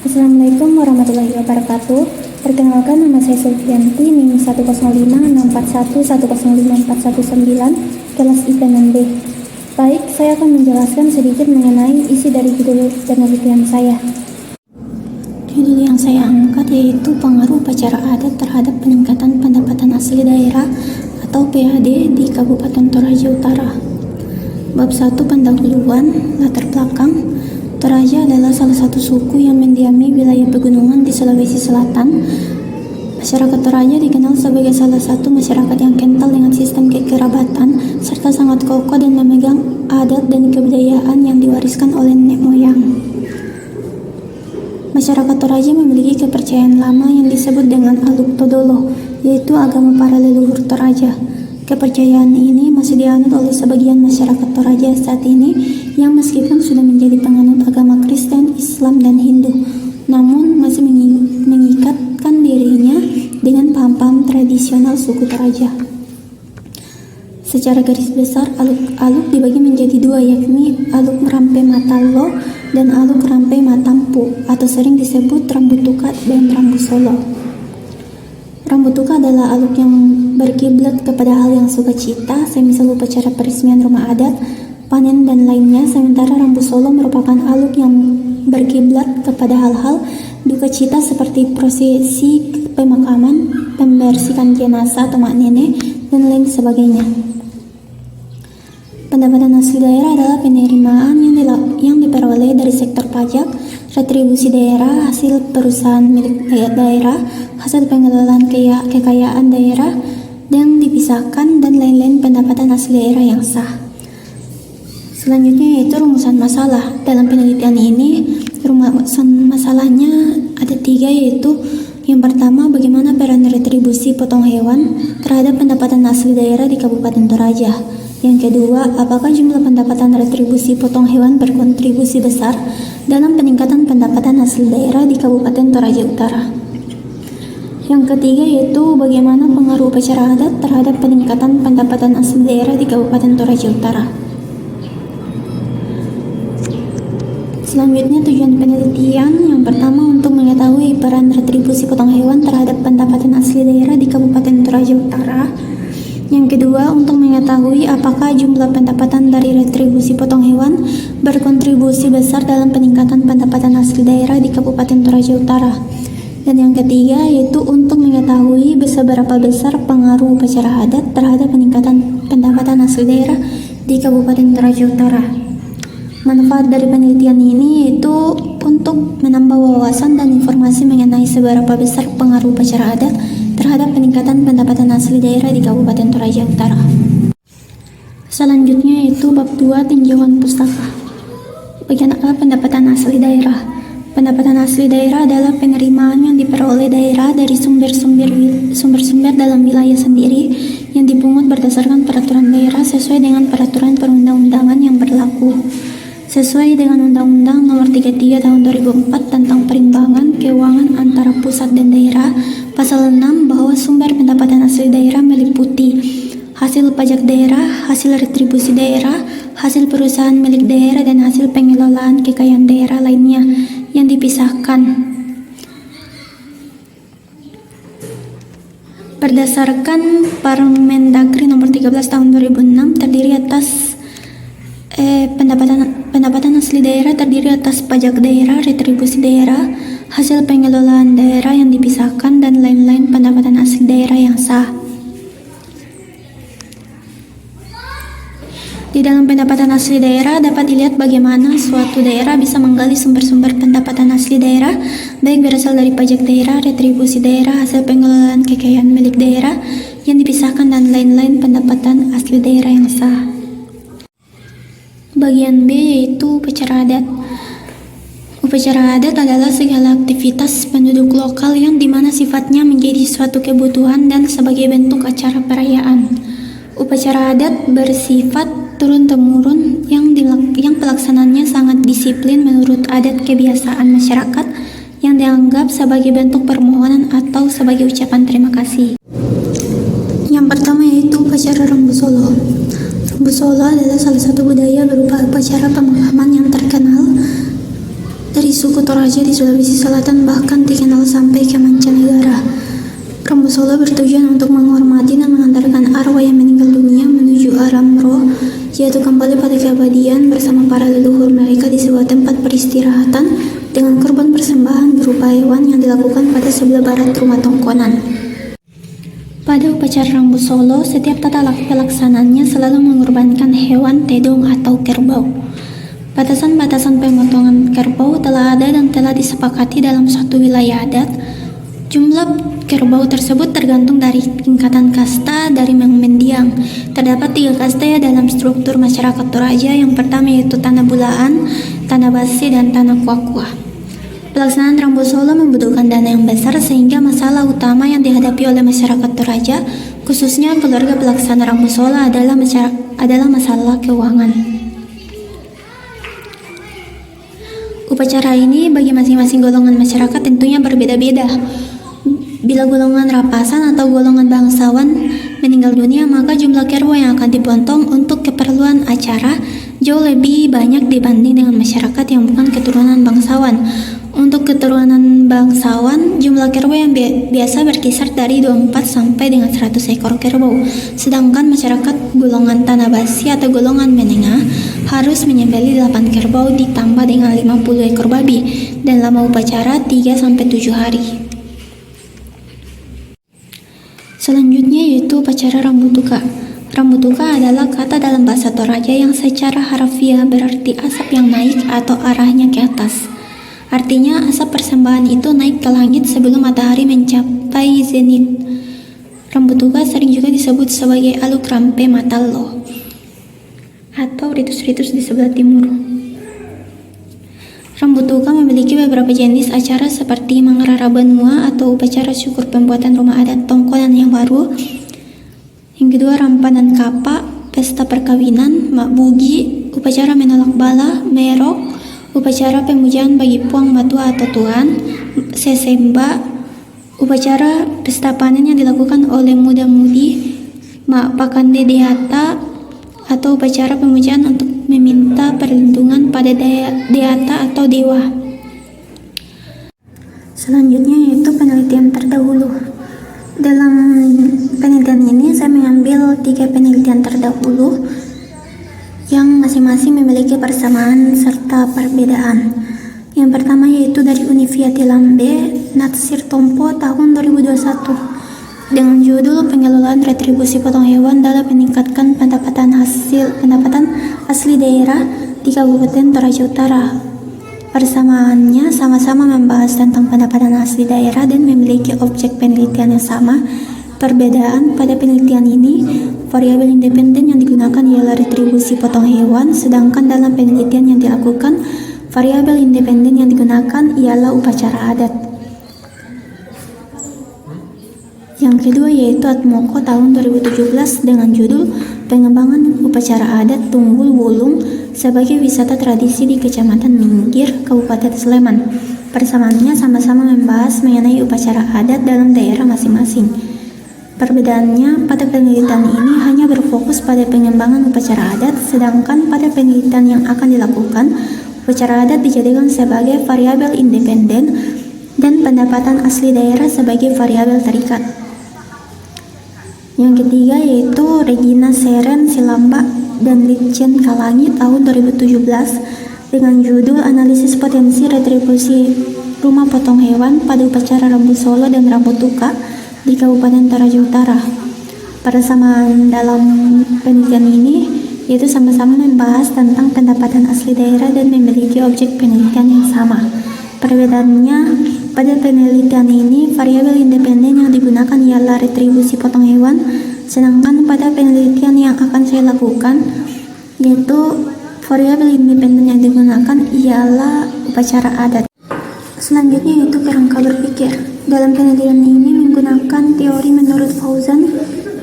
Assalamualaikum warahmatullahi wabarakatuh. Perkenalkan, nama saya Sulfianti, NIM 10564110419, kelas IPMB. Baik, saya akan menjelaskan sedikit mengenai isi dari judul penelitian saya. Judul yang saya angkat yaitu pengaruh upacara adat terhadap peningkatan pendapatan asli daerah atau PAD di Kabupaten Toraja Utara. Bab 1, pendahuluan, latar belakang. Toraja adalah salah satu suku yang mendiami wilayah pegunungan di Sulawesi Selatan. Masyarakat Toraja dikenal sebagai salah satu masyarakat yang kental dengan sistem kekerabatan serta sangat kokoh dan memegang adat dan kebudayaan yang diwariskan oleh nenek moyang. Masyarakat Toraja memiliki kepercayaan lama yang disebut dengan Aluk Todolo, yaitu agama para leluhur Toraja. Kepercayaan ini masih dianut oleh sebagian masyarakat Toraja saat ini yang meskipun sudah menjadi penganut agama Kristen, Islam, dan Hindu, namun masih mengikatkan dirinya dengan paham-paham tradisional suku Toraja. Secara garis besar, aluk dibagi menjadi dua, yakni Aluk Rampe Matalo dan Aluk Rampe Matampu, atau sering disebut Rambutuka dan Rambusolo. Rambutuka adalah aluk yang berkiblat kepada hal yang sukacita, semisal upacara peresmian rumah adat, panen, dan lainnya, sementara Rambusolo merupakan aluk yang berkiblat kepada hal-hal dukacita seperti prosesi pemakaman, pembersihan jenazah atau mak nenek, dan lain sebagainya. Pendapatan asli daerah adalah penerimaan yang diperoleh dari sektor pajak, retribusi daerah, hasil perusahaan milik daerah, hasil pengelolaan kekayaan daerah yang dipisahkan, dan lain-lain pendapatan asli daerah yang sah. Selanjutnya yaitu rumusan masalah. Dalam penelitian ini, rumusan masalahnya ada 3, yaitu yang pertama, bagaimana peran retribusi potong hewan terhadap pendapatan asli daerah di Kabupaten Toraja. Yang kedua, apakah jumlah pendapatan retribusi potong hewan berkontribusi besar dalam peningkatan pendapatan asli daerah di Kabupaten Toraja Utara. Yang ketiga yaitu bagaimana pengaruh upacara adat terhadap peningkatan pendapatan asli daerah di Kabupaten Toraja Utara. Selanjutnya, tujuan penelitian yang pertama untuk mengetahui peran retribusi potong hewan terhadap pendapatan asli daerah di Kabupaten Toraja Utara. Yang kedua, untuk mengetahui apakah jumlah pendapatan dari retribusi potong hewan berkontribusi besar dalam peningkatan pendapatan asli daerah di Kabupaten Toraja Utara. Dan yang ketiga yaitu untuk mengetahui seberapa besar pengaruh upacara adat terhadap peningkatan pendapatan asli daerah di Kabupaten Toraja Utara. Manfaat dari penelitian ini yaitu untuk menambah wawasan dan informasi mengenai seberapa besar pengaruh upacara adat terhadap peningkatan pendapatan asli daerah di Kabupaten Toraja Utara. Selanjutnya yaitu bab 2, tinjauan pustaka. Bagian A, pendapatan asli daerah. Pendapatan asli daerah adalah penerimaan yang diperoleh daerah dari sumber-sumber dalam wilayah sendiri yang dipungut berdasarkan peraturan daerah sesuai dengan peraturan perundang-undangan yang berlaku. Sesuai dengan Undang-Undang Nomor 33 Tahun 2004 tentang Perimbangan Keuangan antara Pusat dan Daerah, Pasal 6, bahwa sumber pendapatan asli daerah meliputi hasil pajak daerah, hasil retribusi daerah, hasil perusahaan milik daerah, dan hasil pengelolaan kekayaan daerah lainnya yang dipisahkan. Berdasarkan Permendagri Nomor 13 Tahun 2006 terdiri atas pendapatan asli daerah terdiri atas pajak daerah, retribusi daerah, hasil pengelolaan daerah yang dipisahkan, dan lain-lain pendapatan asli daerah yang sah. Di dalam pendapatan asli daerah dapat dilihat bagaimana suatu daerah bisa menggali sumber-sumber pendapatan asli daerah, baik berasal dari pajak daerah, retribusi daerah, hasil pengelolaan kekayaan milik daerah yang dipisahkan, dan lain-lain pendapatan asli daerah yang sah. Bagian B yaitu upacara adat. Upacara adat adalah segala aktivitas penduduk lokal yang dimana sifatnya menjadi suatu kebutuhan dan sebagai bentuk acara perayaan. Upacara adat bersifat turun-temurun yang pelaksanaannya sangat disiplin menurut adat kebiasaan masyarakat yang dianggap sebagai bentuk permohonan atau sebagai ucapan terima kasih. Yang pertama yaitu upacara Rambusolo. Rambusolo adalah salah satu budaya berupa upacara pemakaman yang terkenal dari suku Toraja di Sulawesi Selatan bahkan dikenal sampai ke mancanegara. Rambu Solo bertujuan untuk menghormati dan mengantarkan arwah yang meninggal dunia menuju alam roh, yaitu kembali pada keabadian bersama para leluhur mereka di sebuah tempat peristirahatan dengan korban persembahan berupa hewan yang dilakukan pada sebelah barat rumah Tongkonan. Pada upacara Rambu Solo, setiap tata pelaksanaannya selalu mengorbankan hewan tedong atau kerbau. Batasan-batasan pemotongan kerbau telah ada dan telah disepakati dalam suatu wilayah adat. Jumlah kerbau tersebut tergantung dari tingkatan kasta dari yang mendiang. Terdapat 3 kasta dalam struktur masyarakat Toraja. Yang pertama yaitu Tanah Bulaan, Tanah Basi, dan Tanah Kuakua. Pelaksanaan Rambu Solo membutuhkan dana yang besar sehingga masalah utama yang dihadapi oleh masyarakat Toraja, khususnya keluarga pelaksana Rambu Solo adalah masalah keuangan. Upacara ini bagi masing-masing golongan masyarakat tentunya berbeda-beda. Bila golongan rapasan atau golongan bangsawan meninggal dunia, maka jumlah kerbau yang akan dipotong untuk keperluan acara jauh lebih banyak dibanding dengan masyarakat yang bukan keturunan bangsawan. Untuk keturunan bangsawan, jumlah kerbau yang biasa berkisar dari 24 sampai dengan 100 ekor kerbau. Sedangkan masyarakat golongan Tanah Basi atau golongan menengah harus menyembelih 8 kerbau ditambah dengan 50 ekor babi dan lama upacara 3 sampai 7 hari. Selanjutnya yaitu upacara Rambutuka. Rambutuka adalah kata dalam bahasa Toraja yang secara harfiah berarti asap yang naik atau arahnya ke atas. Artinya asap persembahan itu naik ke langit sebelum matahari mencapai zenit. Rambutuka sering juga disebut sebagai Aluk Rampe Matallo atau ritus-ritus di sebelah timur. Rambutuka memiliki beberapa jenis acara seperti Mangrara Benua atau upacara syukur pembuatan rumah adat Tongkonan yang baru. Yang kedua Rampanan Kapa, pesta perkawinan, Makbugi, upacara menolak bala, Merok, upacara pemujaan bagi Puang Matua atau Tuan, Sesemba, upacara pesta panen yang dilakukan oleh muda-mudi, Mak Pakande Deata, atau upacara pemujaan untuk meminta perlindungan pada deata atau dewa. Selanjutnya yaitu penelitian terdahulu. Dalam penelitian ini saya mengambil 3 penelitian terdahulu yang masing-masing memiliki persamaan serta perbedaan. Yang pertama yaitu dari Universitas Lambe, Natsir Tompo tahun 2021 dengan judul Pengelolaan Retribusi Potong Hewan dalam Meningkatkan Pendapatan Asli Daerah di Kabupaten Toraja Utara. Persamaannya sama-sama membahas tentang pendapatan asli daerah dan memiliki objek penelitian yang sama. Perbedaan pada penelitian ini, variabel independen yang digunakan ialah retribusi potong hewan, sedangkan dalam penelitian yang dilakukan, variabel independen yang digunakan ialah upacara adat. Yang kedua yaitu Atmoko tahun 2017 dengan judul Pengembangan Upacara Adat Tunggul Wulung sebagai wisata tradisi di Kecamatan Minggir, Kabupaten Sleman. Persamaannya sama-sama membahas mengenai upacara adat dalam daerah masing-masing. Perbedaannya pada penelitian ini hanya berfokus pada pengembangan upacara adat, sedangkan pada penelitian yang akan dilakukan, upacara adat dijadikan sebagai variabel independen dan pendapatan asli daerah sebagai variabel terikat. Yang ketiga yaitu Regina Seren Silamba dan Litjen Kalangi tahun 2017 dengan judul Analisis Potensi Retribusi Rumah Potong Hewan pada Upacara Rambu Solo dan Rambutuka di Kabupaten Toraja Utara. Persamaan dalam penelitian ini yaitu sama-sama membahas tentang pendapatan asli daerah dan memiliki objek penelitian yang sama. Perbedaannya pada penelitian ini variabel independen yang digunakan ialah retribusi potong hewan, sedangkan pada penelitian yang akan saya lakukan yaitu variabel independen yang digunakan ialah upacara adat. Selanjutnya yaitu kerangka berpikir. Dalam penelitian ini menggunakan teori menurut Fauzan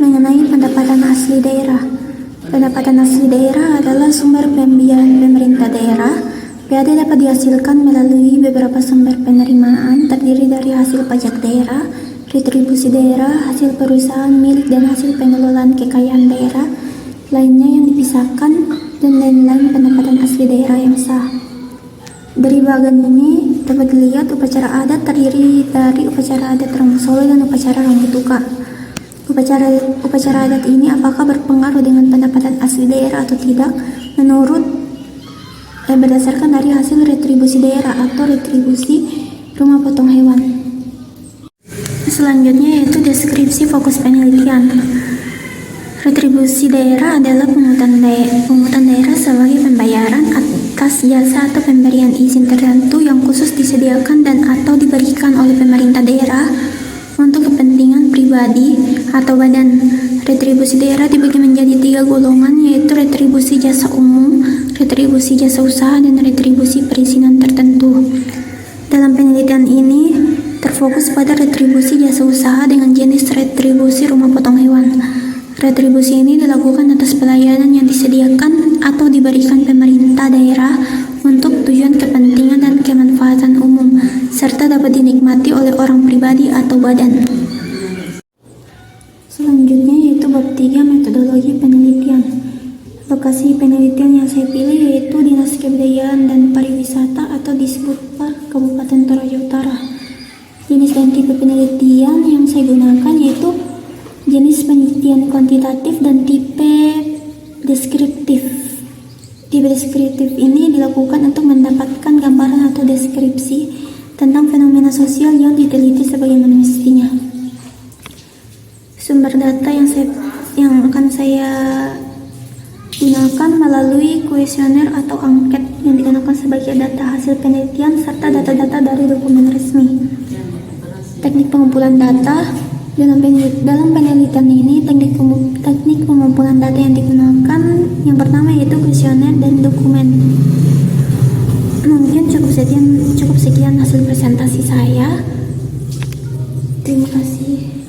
mengenai pendapatan asli daerah. Pendapatan asli daerah adalah sumber pembiayaan pemerintah daerah. PAD dapat dihasilkan melalui beberapa sumber penerimaan terdiri dari hasil pajak daerah, retribusi daerah, hasil perusahaan milik dan hasil pengelolaan kekayaan daerah lainnya yang dipisahkan, dan lain-lain pendapatan asli daerah yang sah. Dari bagian ini dapat dilihat upacara adat terdiri dari upacara adat Rangga Solo dan upacara Rangga Tuka. Upacara adat ini apakah berpengaruh dengan pendapatan asli daerah atau tidak? Berdasarkan dari hasil retribusi daerah atau retribusi rumah potong hewan. Selanjutnya yaitu deskripsi fokus penelitian. Retribusi daerah adalah pungutan daerah sebagai pembayaran atas jasa atau pemberian izin tertentu yang khusus disediakan dan atau diberikan oleh pemerintah daerah untuk kepentingan pribadi atau badan. Retribusi daerah dibagi menjadi 3 golongan, yaitu retribusi jasa umum, retribusi jasa usaha, dan retribusi perizinan tertentu. Dalam penelitian ini terfokus pada retribusi jasa usaha dengan jenis retribusi rumah potong hewan. Retribusi ini dilakukan atas pelayanan yang disediakan atau diberikan pemerintah daerah untuk tujuan kepentingan dan kemanfaatan umum, serta dapat dinikmati oleh orang pribadi atau badan. Selanjutnya yaitu bab 3 metodologi penelitian. Lokasi penelitian yang saya pilih yaitu Dinas Kebudayaan dan Pariwisata atau disebut Park Kabupaten Toraja Utara. Jenis dan tipe penelitian yang saya gunakan yaitu jenis penelitian kuantitatif dan tipe deskriptif. Tipe deskriptif ini dilakukan untuk mendapatkan gambaran atau deskripsi tentang fenomena sosial yang diteliti sebagaimana mestinya. Sumber data yang akan saya gunakan melalui kuesioner atau angket yang digunakan sebagai data hasil penelitian serta data-data dari dokumen resmi. Teknik pengumpulan data. Dalam penelitian ini, teknik pengumpulan data yang digunakan yang pertama yaitu kuesioner dan dokumen. Mungkin cukup sekian hasil presentasi saya. Terima kasih.